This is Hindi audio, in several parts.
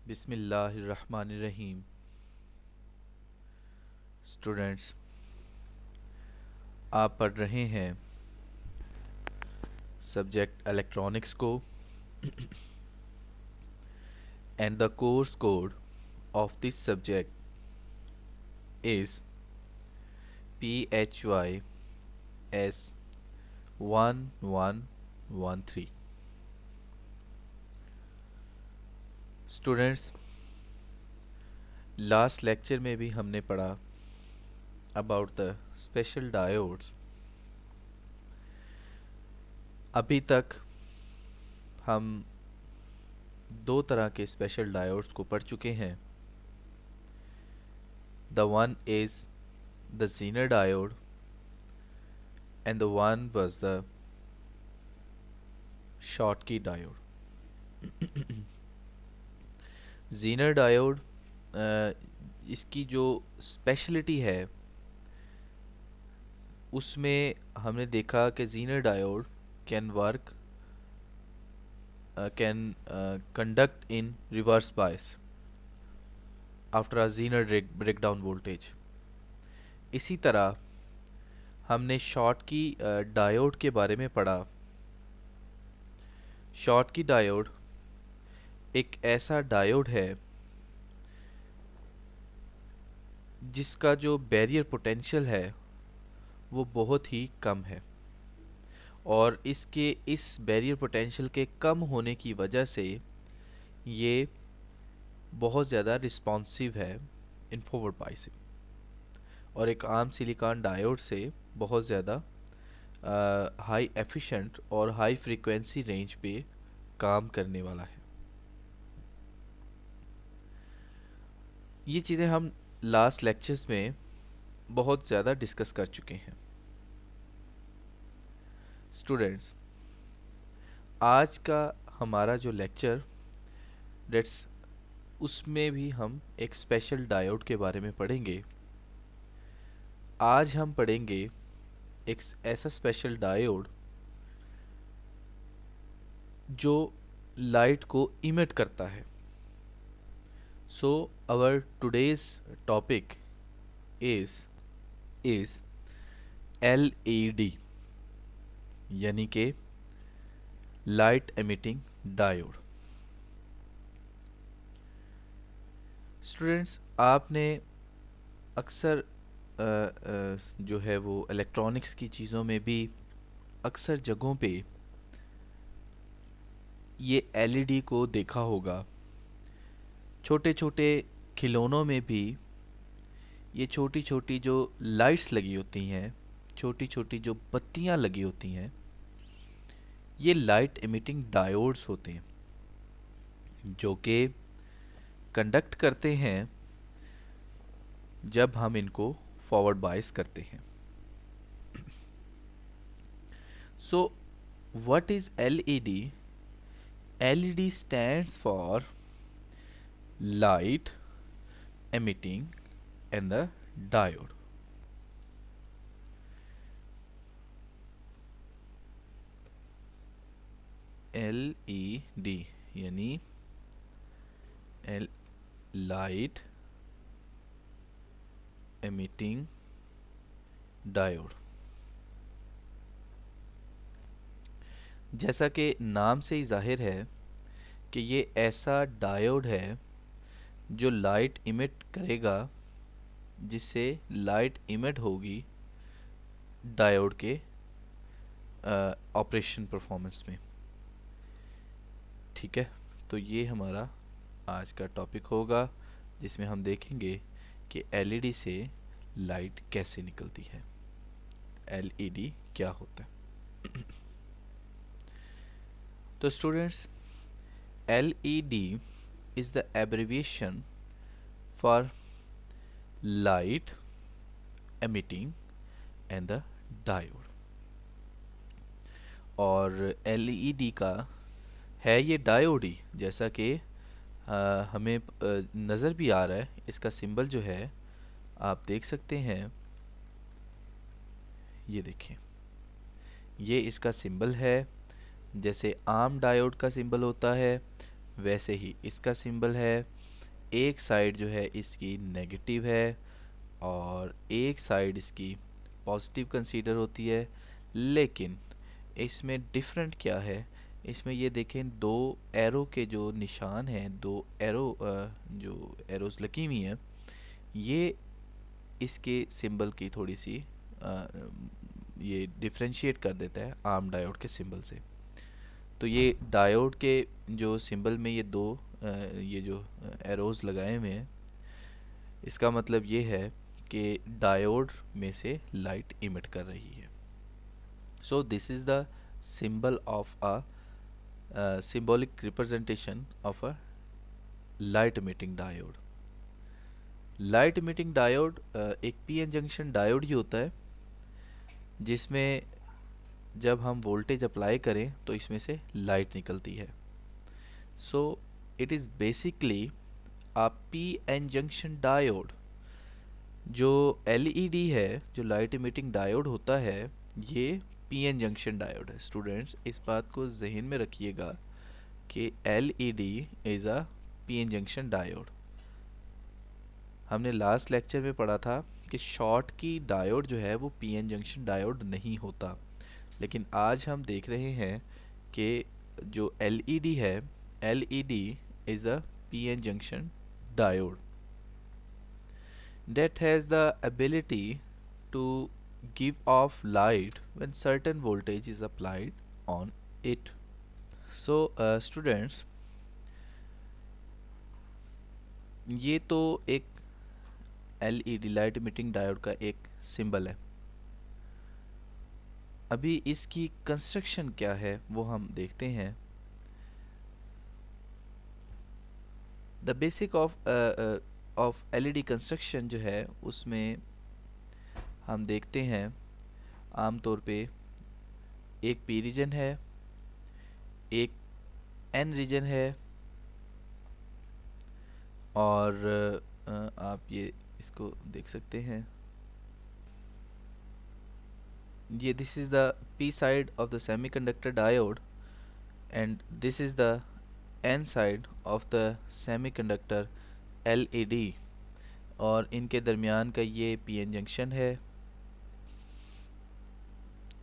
बिस्मिल्लाहिर्रहमानिर्रहीम। स्टूडेंट्स, आप पढ़ रहे हैं सब्जेक्ट इलेक्ट्रॉनिक्स को and the course code of this subject is PHYS1113। Students, last lecture में भी हमने पढ़ा अबाउट द स्पेशल डायोड्स। अभी तक हम दो तरह के स्पेशल डायोड्स को पढ़ चुके हैं। The one is the zener diode and the one was the Schottky diode। Zener diode इसकी जो स्पेशलिटी है उसमें हमने देखा कि zener diode can work can conduct in reverse bias after a zener breakdown voltage. इसी तरह हमने शॉटकी डायोड के बारे में पढ़ा। शॉटकी डायोड एक ऐसा डायोड है जिसका जो बैरियर पोटेंशियल है वो बहुत ही कम है, और इसके इस बैरियर पोटेंशियल के कम होने की वजह से ये बहुत ज़्यादा रिस्पॉन्सिव है इन फॉरवर्ड बायसिंग, और एक आम सिलिकॉन डायोड से बहुत ज़्यादा हाई एफिशिएंट और हाई फ्रीक्वेंसी रेंज पे काम करने वाला है। ये चीज़ें हम लास्ट लेक्चर्स में बहुत ज़्यादा डिस्कस कर चुके हैं। स्टूडेंट्स, आज का हमारा जो लेक्चर डेट्स उसमें भी हम एक स्पेशल डायोड के बारे में पढ़ेंगे। आज हम पढ़ेंगे एक ऐसा स्पेशल डायोड जो लाइट को इमिट करता है। So our today's topic is LED, यानी कि लाइट एमिटिंग डायोड। स्टूडेंट्स, आपने अक्सर जो है वो इलेक्ट्रॉनिक्स की चीज़ों में भी अक्सर जगहों पे ये LED को देखा होगा। छोटे छोटे खिलौनों में भी ये छोटी छोटी जो लाइट्स लगी होती हैं, छोटी छोटी जो बत्तियां लगी होती हैं, ये लाइट एमिटिंग डायोड्स होते हैं जो कि कंडक्ट करते हैं जब हम इनको फॉरवर्ड बायस करते हैं। So what is LED? LED stands for light emitting and the diode। LED यानी लाइट एमिटिंग डायोड। जैसा कि नाम से ही जाहिर है कि ये ऐसा डायोड है जो लाइट इमिट करेगा, जिससे लाइट इमिट होगी डायोड के ऑपरेशन परफॉर्मेंस में। ठीक है, तो ये हमारा आज का टॉपिक होगा जिसमें हम देखेंगे कि LED से लाइट कैसे निकलती है, LED क्या होता है। तो students, LED is the abbreviation for light emitting and the diode। और LED का है ये डायोड ही, जैसा कि हमें नज़र भी आ रहा है। इसका सिंबल जो है आप देख सकते हैं, ये देखें, ये इसका सिंबल है। जैसे आम डायोड का सिंबल होता है वैसे ही इसका सिंबल है, एक साइड जो है इसकी नेगेटिव है और एक साइड इसकी पॉजिटिव कंसीडर होती है। लेकिन इसमें डिफरेंट क्या है, इसमें ये देखें दो एरो के जो निशान हैं, दो एरो जो एरोस लगी हुई हैं, ये इसके सिंबल की थोड़ी सी ये डिफ्रेंशिएट कर देता है आर्म डायोड के सिंबल से। तो ये डायोड के जो सिंबल में ये दो ये जो एरोज लगाए हुए हैं, इसका मतलब ये है कि डायोड में से लाइट इमिट कर रही है। So this is the symbol of a symbolic representation of a light emitting diode। Light emitting diode एक पीएन जंक्शन डायोड ही होता है जिसमें जब हम वोल्टेज अप्लाई करें तो इसमें से लाइट निकलती है। So it is basically a PN junction diode. जो एलईडी है, जो लाइट इमिटिंग डायोड होता है, ये पीएन जंक्शन डायोड है। स्टूडेंट्स इस बात को जहन में रखिएगा कि LED is a PN junction diode. हमने लास्ट लेक्चर में पढ़ा था कि शॉर्ट की डायोड जो है वो पीएन जंक्शन डायोड नहीं होता, लेकिन आज हम देख रहे हैं कि जो एलईडी है, LED is a PN junction diode that has the ability to give off light when certain voltage is applied on it। So students, ये तो एक LED लाइट इमिटिंग डायोड का एक सिंबल है। अभी इसकी कंस्ट्रक्शन क्या है वो हम देखते हैं। The basic of LED construction जो है उसमें हम देखते हैं आमतौर पे एक पी रीजन है, एक एन रीजन है, और आप ये इसको देख सकते हैं। ये this is the P side of the semiconductor diode and this is the N side of the semiconductor LED, और इनके दरमियान का ये पीएन जंक्शन है।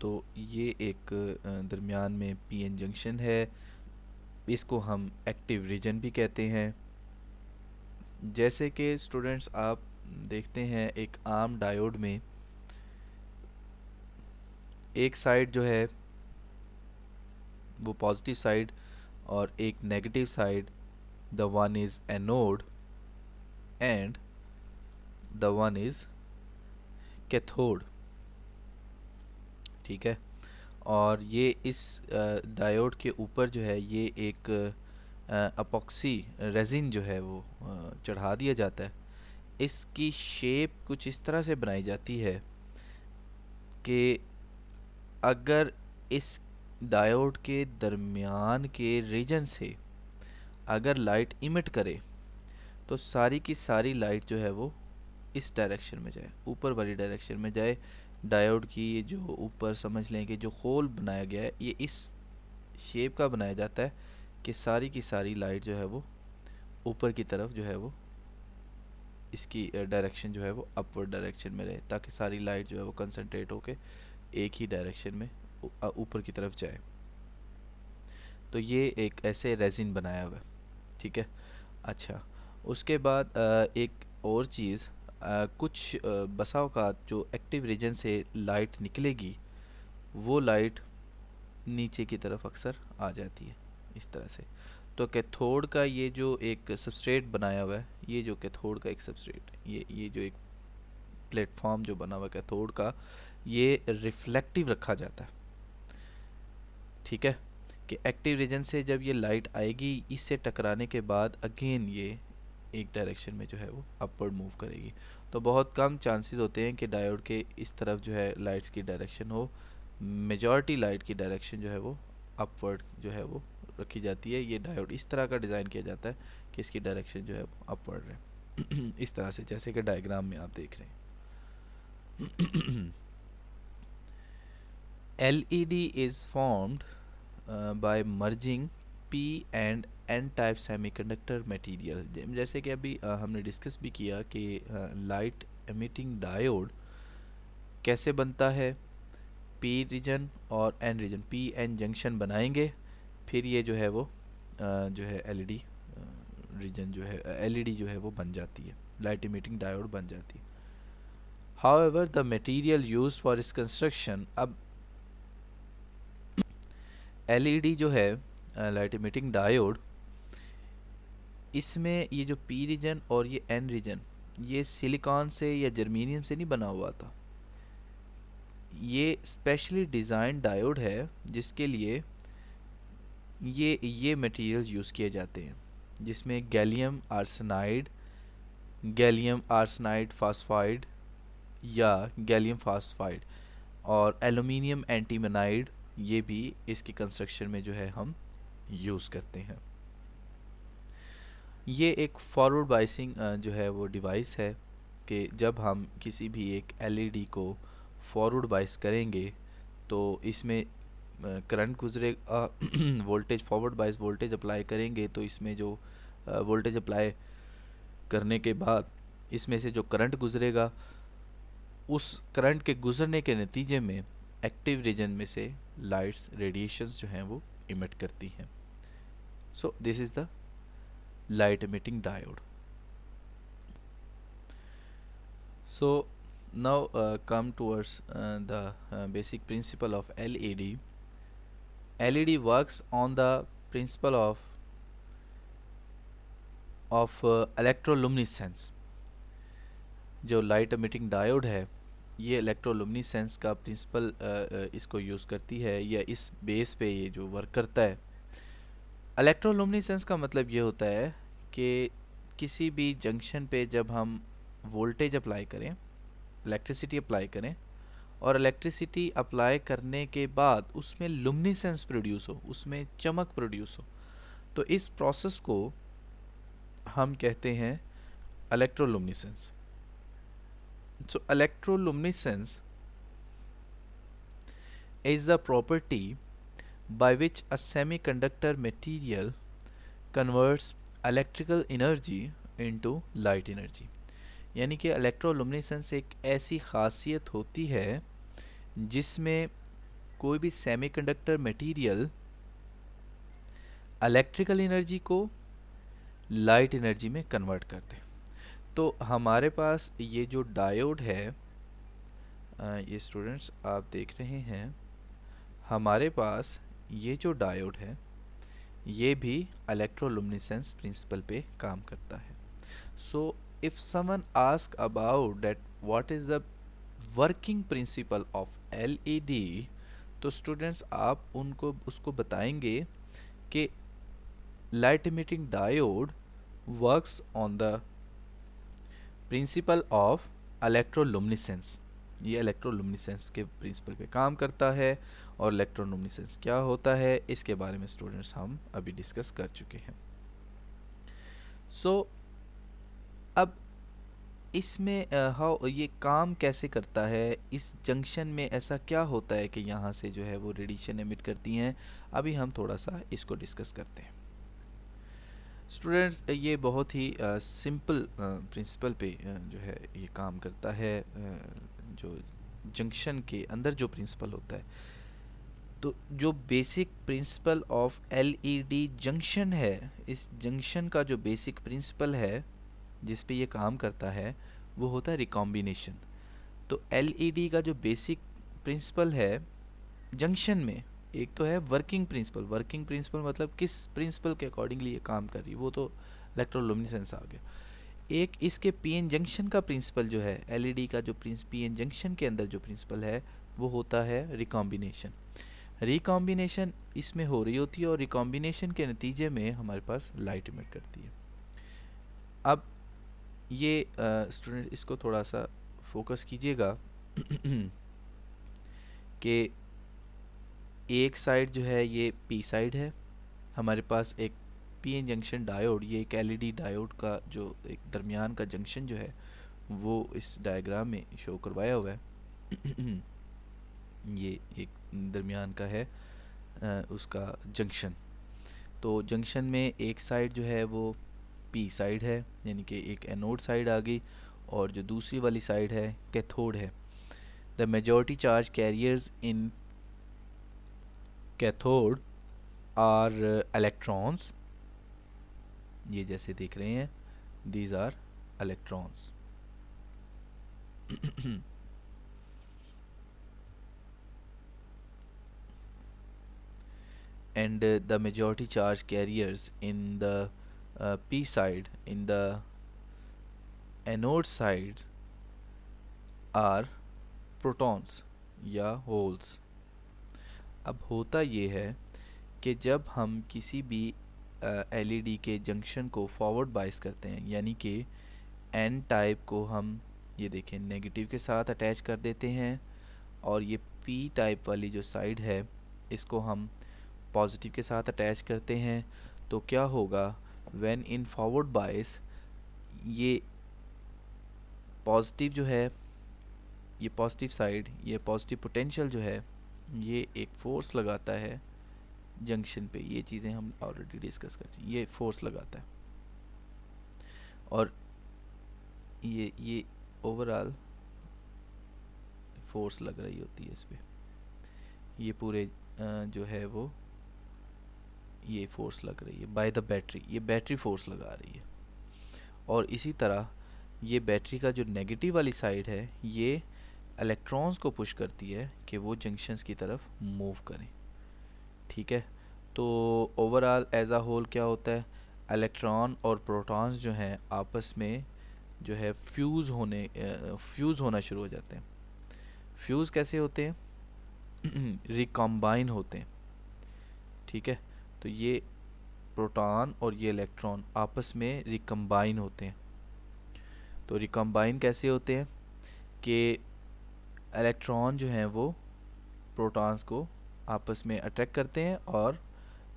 तो ये एक दरमियान में पीएन जंक्शन है, इसको हम एक्टिव रीजन भी कहते हैं। जैसे कि स्टूडेंट्स आप देखते हैं एक आम डायोड में एक साइड जो है वो पॉजिटिव साइड और एक negative side, the one is anode and the one is cathode. ठीक है, और ये इस डायोड के ऊपर जो है ये एक अपॉक्सी रेजिन जो है वो चढ़ा दिया जाता है। इसकी शेप कुछ इस तरह से बनाई जाती है कि अगर इस डायोड के दरमियान के रीजन से अगर लाइट इमिट करे तो सारी की सारी लाइट जो है वो इस डायरेक्शन में जाए, ऊपर वाली डायरेक्शन में जाए। डायोड की ये जो ऊपर समझ लें कि जो होल बनाया गया है ये इस शेप का बनाया जाता है कि सारी की सारी लाइट जो है वो ऊपर की तरफ जो है वो इसकी डायरेक्शन जो है वो अपवर्ड डायरेक्शन में रहे, ताकि सारी लाइट जो है वो कंसंट्रेट होके एक ही डायरेक्शन में ऊपर की तरफ जाए। तो ये एक ऐसे रेजिन बनाया हुआ है। ठीक है, अच्छा उसके बाद एक और चीज़, कुछ बसा औक़ात जो एक्टिव रीजन से लाइट निकलेगी वो लाइट नीचे की तरफ अक्सर आ जाती है इस तरह से। तो कैथोड का ये जो एक सबस्ट्रेट बनाया हुआ है, ये जो कैथोड का एक सबस्ट्रेट, ये जो एक प्लेटफॉर्म जो बना हुआ है कैथोड का, ये रिफ्लेक्टिव रखा जाता है। ठीक है, कि एक्टिव रीजन से जब ये लाइट आएगी इससे टकराने के बाद अगेन ये एक डायरेक्शन में जो है वो अपवर्ड मूव करेगी। तो बहुत कम चांसेस होते हैं कि डायोड के इस तरफ जो है लाइट्स की डायरेक्शन हो। मेजॉरिटी लाइट की डायरेक्शन जो है वो अपवर्ड जो है वो रखी जाती है। ये डायोड इस तरह का डिज़ाइन किया जाता है कि इसकी डायरेक्शन जो है वो अपवर्ड रहे इस तरह से, जैसे कि डायग्राम में आप देख रहे हैं। LED is formed by merging P and N type semiconductor material. जैसे कि अभी हमने डिस्कस भी किया कि लाइट एमिटिंग डायोड कैसे बनता है, पी रीजन और N region, P N junction बनाएंगे, फिर ये जो है वो जो है एलईडी रीजन जो है एलईडी जो है वो बन जाती है, लाइट इमिटिंग डायोड बन जाती है। However the material used for इस कंस्ट्रक्शन, अब एलईडी जो है लाइट इमिटिंग डायोड, इसमें ये जो पी रीजन और ये एन रीजन ये सिलिकॉन से या जर्मेनियम से नहीं बना हुआ था, ये स्पेशली डिज़ाइन डायोड है जिसके लिए ये मटेरियल्स यूज़ किए जाते हैं, जिसमें गैलियम आर्सेनाइड फास्फाइड या गैलियम फास्फाइड और एल्युमिनियम एंटीमोनाइड, ये भी इसकी कंस्ट्रक्शन में जो है हम यूज़ करते हैं। ये एक फॉरवर्ड बाइसिंग जो है वो डिवाइस है कि जब हम किसी भी एक एलईडी को फॉरवर्ड बाइस करेंगे तो इसमें करंट गुजरेगा वोल्टेज फॉरवर्ड बाइस वोल्टेज अप्लाई करेंगे तो इसमें जो वोल्टेज अप्लाई करने के बाद इसमें से जो करंट गुजरेगा, उस करंट के गुजरने के नतीजे में एक्टिव रीजन में से लाइट्स रेडिएशंस जो हैं वो इमिट करती हैं। सो this is the light emitting diode. So now come towards the basic principle of LED. LED works on the principle of electroluminescence. जो लाइट emitting डायोड है ये इलेक्ट्रोलुमिनेसेंस का प्रिंसिपल इसको यूज़ करती है या इस बेस पे ये जो वर्क करता है। इलेक्ट्रोलुमिनेसेंस का मतलब ये होता है कि किसी भी जंक्शन पे जब हम वोल्टेज अप्लाई करें, इलेक्ट्रिसिटी अप्लाई करें और इलेक्ट्रिसिटी अप्लाई करने के बाद उसमें लुमिनेसेंस प्रोड्यूस हो, उसमें चमक प्रोड्यूस हो, तो इस प्रोसेस को हम कहते हैं इलेक्ट्रोलुमिनेसेंस। सो इलेक्ट्रोलुमिनेसेंस is the property by which a semiconductor material converts electrical energy into light energy। यानी कि इलेक्ट्रोलुमिनेसेंस एक ऐसी खासियत होती है जिसमें कोई भी सेमीकंडक्टर मटेरियल इलेक्ट्रिकल एनर्जी को लाइट एनर्जी में कन्वर्ट कर दे। तो हमारे पास ये जो डायोड है, ये स्टूडेंट्स आप देख रहे हैं, हमारे पास ये जो डायोड है ये भी इलेक्ट्रोलुमिनेसेंस प्रिंसिपल पे काम करता है। So if someone ask about that what is the working principle of LED, तो स्टूडेंट्स आप उनको उसको बताएंगे कि light emitting diode works on the principle of electroluminescence. ये इलेक्ट्रोलुमिनेसेंस के प्रिंसिपल पे काम करता है और इलेक्ट्रोलुमिनेसेंस क्या होता है इसके बारे में स्टूडेंट्स हम अभी डिस्कस कर चुके हैं। सो अब इसमें हाउ ये काम कैसे करता है, इस जंक्शन में ऐसा क्या होता है कि यहाँ से जो है वो रेडिएशन एमिट करती हैं, अभी हम थोड़ा सा इसको डिस्कस करते हैं। स्टूडेंट्स ये बहुत ही सिंपल प्रिंसिपल पे जो है ये काम करता है, जो जंक्शन के अंदर जो प्रिंसिपल होता है। तो जो basic principle of LED junction है, इस जंक्शन का जो बेसिक प्रिंसिपल है जिस पे ये काम करता है वो होता है रिकॉम्बिनेशन। तो एलईडी का जो बेसिक प्रिंसिपल है जंक्शन में, एक तो है वर्किंग प्रिंसिपल मतलब किस प्रिंसिपल के अकॉर्डिंगली ये काम कर रही है, वो तो इलेक्ट्रोलुमिनेसेंस आ गया। एक इसके पीएन जंक्शन का प्रिंसिपल जो है, एलईडी का जो पीएन जंक्शन के अंदर जो प्रिंसिपल है वो होता है रिकॉम्बिनेशन इसमें हो रही होती है और रिकॉम्बिनेशन के नतीजे में हमारे पास लाइट इमिट करती है। अब ये स्टूडेंट इसको थोड़ा सा फोकस कीजिएगा कि एक साइड जो है ये पी साइड है, हमारे पास एक पीएन जंक्शन डायोड, ये एक एलईडी डायोड का जो एक दरमियान का जंक्शन जो है वो इस डायग्राम में शो करवाया हुआ है ये एक दरमियान का है उसका जंक्शन। तो जंक्शन में एक साइड जो है वो पी साइड है, यानी कि एक एनोड साइड आ गई, और जो दूसरी वाली साइड है कैथोड है। The majority charge carriers in cathode are electrons, ये जैसे देख रहे हैं, these are electrons. and the majority charge carriers in the p side, in the anode side, are protons या होल्स। अब होता ये है कि जब हम किसी भी एलईडी के जंक्शन को फॉरवर्ड बाइस करते हैं, यानी कि एन टाइप को हम ये देखें नेगेटिव के साथ अटैच कर देते हैं, और ये पी टाइप वाली जो साइड है इसको हम पॉजिटिव के साथ अटैच करते हैं, तो क्या होगा, व्हेन इन फॉरवर्ड बायस ये पॉजिटिव जो है, ये पॉजिटिव साइड, ये पॉजिटिव पोटेंशियल जो है, ये एक फोर्स लगाता है जंक्शन पे। ये चीज़ें हम ऑलरेडी डिस्कस कर चुके, ये फोर्स लगाता है, और ये ओवरऑल फोर्स लग रही होती है इस पे, ये पूरे जो है वो ये फोर्स लग रही है बाय द बैटरी, ये बैटरी फोर्स लगा रही है। और इसी तरह ये बैटरी का जो नेगेटिव वाली साइड है ये इलेक्ट्रॉन्स को पुश करती है कि वो जंक्शंस की तरफ मूव करें। ठीक है, तो ओवरऑल एज अ होल क्या होता है, इलेक्ट्रॉन और प्रोटॉन्स जो हैं आपस में जो है फ्यूज़ होना शुरू हो जाते हैं। फ्यूज़ कैसे होते हैं, रिकम्बाइन होते हैं। ठीक है, तो ये प्रोटॉन और ये इलेक्ट्रॉन आपस में रिकम्बाइन होते हैं। तो रिकम्बाइन कैसे होते हैं कि इलेक्ट्रॉन जो हैं वो प्रोटॉन्स को आपस में अट्रैक्ट करते हैं और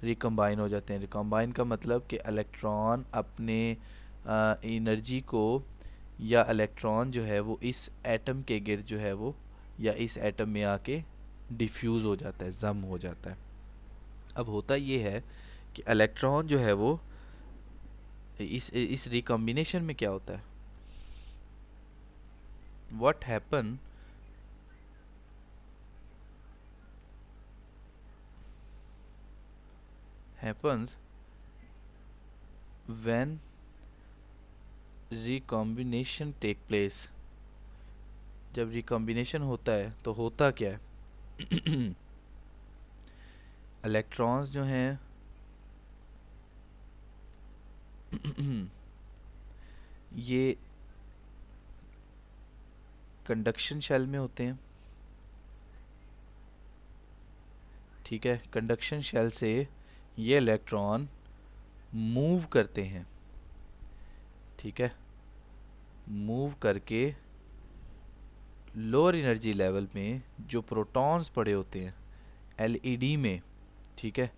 रिकम्बाइन हो जाते हैं। रिकम्बाइन का मतलब कि इलेक्ट्रॉन अपने एनर्जी को, या इलेक्ट्रॉन जो है वो इस एटम के गिर्द जो है वो, या इस एटम में आके डिफ्यूज़ हो जाता है, जम हो जाता है। अब होता ये है कि इलेक्ट्रॉन जो है वो इस रिकम्बिनेशन में क्या होता है, what happens when recombination take place। जब रिकम्बिनेशन होता है तो होता क्या है, इलेक्ट्रॉन्स जो हैं ये कंडक्शन शेल में होते हैं। ठीक है, कंडक्शन शेल से ये इलेक्ट्रॉन मूव करते हैं। ठीक है, मूव करके लोअर एनर्जी लेवल में जो प्रोटॉन्स पड़े होते हैं एलईडी में, ठीक है,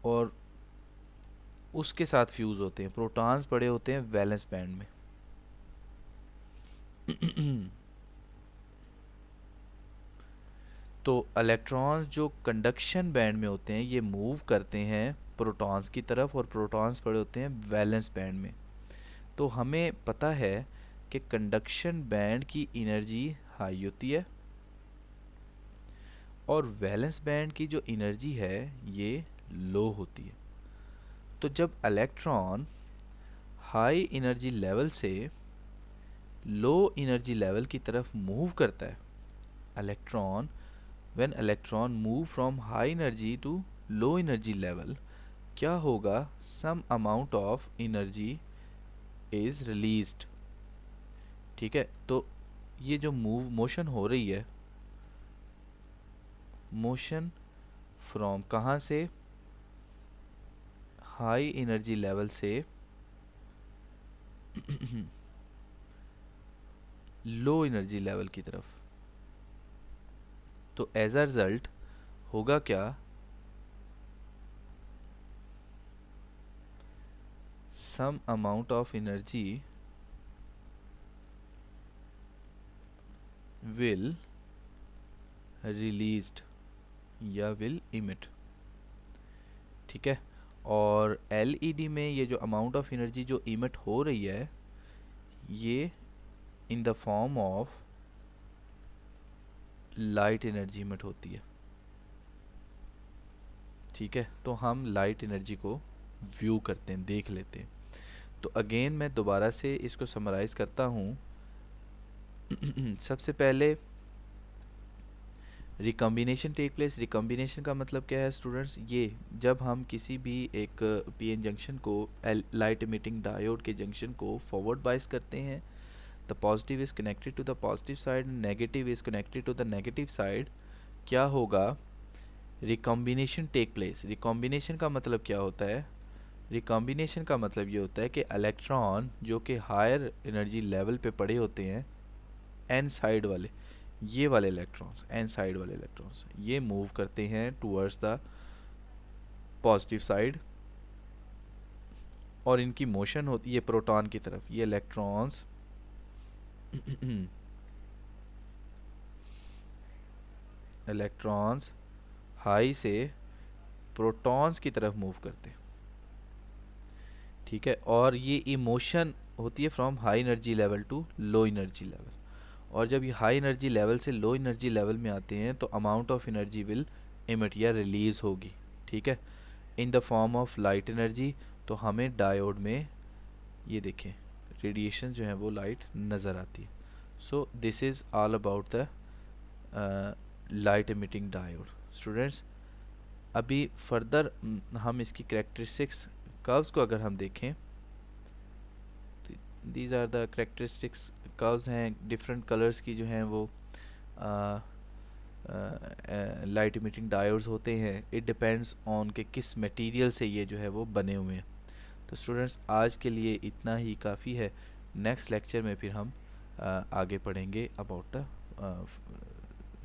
और उसके साथ फ्यूज़ होते हैं। प्रोटॉन्स पड़े होते हैं वैलेंस बैंड में। तो इलेक्ट्रॉन्स जो कंडक्शन बैंड में होते हैं ये मूव करते हैं प्रोटॉन्स की तरफ, और प्रोटॉन्स पड़े होते हैं वैलेंस बैंड में। तो हमें पता है कि कंडक्शन बैंड की एनर्जी हाई होती है, और वैलेंस बैंड की जो एनर्जी है ये लो होती है। तो जब इलेक्ट्रॉन हाई एनर्जी लेवल से लो एनर्जी लेवल की तरफ मूव करता है, electron when electron move from high energy to low energy level, क्या होगा, some amount of energy is released। ठीक है, तो ये जो मोशन हो रही है, मोशन फ्रॉम कहाँ से, हाई एनर्जी लेवल से लो एनर्जी लेवल की तरफ। तो एज अ रिजल्ट होगा क्या, some amount of energy will released या विल इमिट। ठीक है। और एलईडी में ये जो अमाउंट ऑफ एनर्जी जो इमिट हो रही है, ये in the form of light energy emit होती है। ठीक है, तो हम लाइट एनर्जी को व्यू करते हैं, देख लेते हैं। तो अगेन मैं दोबारा से इसको समराइज़ करता हूँ। सबसे पहले रिकॉम्बिनेशन टेक प्लेस। रिकॉम्बिनेशन का मतलब क्या है स्टूडेंट्स? ये जब हम किसी भी एक पीएन जंक्शन को लाइट इमिटिंग डायोड के जंक्शन को फॉरवर्ड बाइस करते हैं, the positive is connected to the positive side, negative is connected to the negative side, क्या होगा? Recombination take place. रिकॉम्बिनेशन का मतलब क्या होता है? रिकॉम्बिनेशन का मतलब ये होता है कि इलेक्ट्रॉन जो कि हायर एनर्जी लेवल पे पड़े होते हैं, एन साइड वाले, ये वाले इलेक्ट्रॉन्स, एन साइड वाले इलेक्ट्रॉन्स, ये मूव करते हैं टूवर्ड्स द पॉजिटिव साइड, और इनकी मोशन होती है प्रोटॉन की तरफ। ये इलेक्ट्रॉन्स इलेक्ट्रॉन्स हाई से प्रोटॉन्स की तरफ मूव करते हैं। ठीक है, और ये इमोशन होती है from high energy level to low energy level. और जब ये हाई एनर्जी लेवल से लो एनर्जी लेवल में आते हैं तो amount of energy will emit या रिलीज होगी। ठीक है, इन the form of light energy. तो हमें डायोड में ये देखें रेडिएशन जो है वो लाइट नज़र आती है। So this is all about the light emitting diode. Students, अभी फर्दर हम इसकी करेक्टरिस्टिक्स कर्व्स को अगर हम देखें, these are the characteristics curves हैं, डिफरेंट कलर्स की जो हैं वो लाइट इमिटिंग डायोड्स होते हैं। इट डिपेंड्स ऑन के किस मटेरियल से ये जो है वो बने हुए हैं। तो स्टूडेंट्स, आज के लिए इतना ही काफ़ी है। नेक्स्ट लेक्चर में फिर हम आगे पढ़ेंगे about the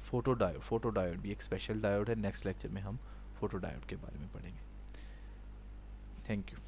photo diode. Photo diode भी एक स्पेशल डायोड है। नेक्स्ट लेक्चर में हम फोटो डायोड के बारे में पढ़ेंगे। Thank you.